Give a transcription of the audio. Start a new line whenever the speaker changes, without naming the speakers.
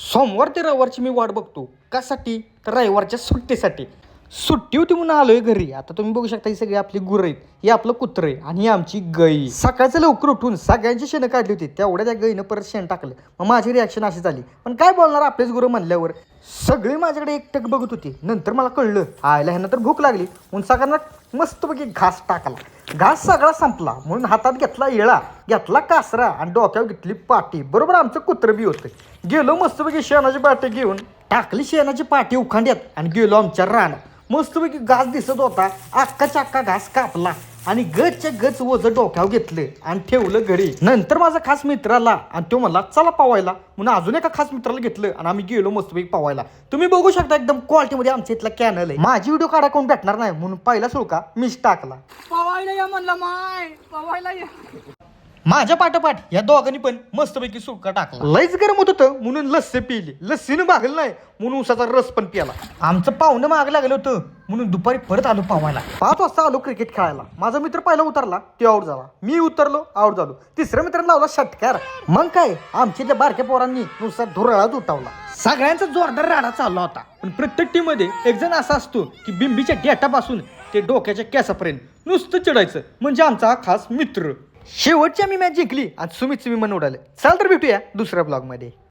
सोमवार ते रविवारची मी वाट बघतो. कशासाठी? तर रविवारच्या सुट्टीसाठी. सुट्टी होती म्हणून आलोय घरी. आता तुम्ही बघू शकता ही सगळी आपली गुरं आहेत, ही आपलं कुत्रं आहे आणि ही आमची गाई. सकाळचं लवकर उठून सगळ्यांची शेणं काढली होती, तेवढ्या त्या गाईनं परत शेण टाकलं. मग माझी रिॲक्शन अशी झाली, पण काय बोलणार आपलेच गुरं म्हणल्यावर. सगळी माझ्याकडे एकटक बघत होती. नंतर मला कळलं आयला ह्यांना तर भूक लागली म्हणून सगळ्यांना मस्तपैकी घास टाकला. घास सगळा संपला म्हणून हातात घेतला येळा, घेतला कासरा आणि डोक्यावर घेतली पाटी. बरोबर आमचं कुत्रं बी होतं. गेलो मस्तपैकी शेणाची पाटी घेऊन टाकली शेणाची पाटी उखांड्यात आणि गेलो आमच्या रानात. मस्तपैकी घास दिसत होता, अख्खाच्या अख्खा घास कापला आणि गचच्या गच वजन डोक्यावर घेतलं आणि ठेवलं घरी. नंतर माझा खास मित्र आला आणि तो म्हणला चला पवायला, म्हणून अजून एका खास मित्राला घेतलं आणि आम्ही गेलो मस्तपैकी पवायला. तुम्ही बघू शकता एकदम क्वालिटीमध्ये आमच्या इथला कॅनल आहे. माझी व्हिडिओ काढा कोण भेटणार नाही म्हणून पहिला सुळका मीच टाकला.
पवायला या म्हणला माय, पवायला या.
माझ्या पाठोपाठ या दोघांनी पण मस्तपैकी सुळका टाकला. लयच गरम होत होतं म्हणून लस्सी पिली. लस्सीनं भागलं नाही म्हणून उसाचा रस पण प्याला. आमचं पाहुणं मागं लागलं होतं म्हणून दुपारी परत आलो पावायला. 5 वाजता आलो क्रिकेट खेळायला. माझा मित्र पहिला उतरला, ते आऊट झाला. मी उतरलो, आऊट झालो. तिसऱ्या मित्राने लावला षटकार. मग काय आमच्या त्या बारक्या पोरांनी नुसता धुरळाच उठवला. सगळ्यांचा जोरदार राडा चालला होता. पण प्रत्येक टीम मध्ये एक जण असा असतो की बिंबीच्या डेटापासून ते डोक्याच्या केसापर्यंत नुसतं चिडायचं, म्हणजे आमचा हा खास मित्र. शेवटची आम्ही मॅच जिंकली आणि सुमितचं विमान उडालं. चाल तर भेटूया दुसऱ्या ब्लॉगमध्ये.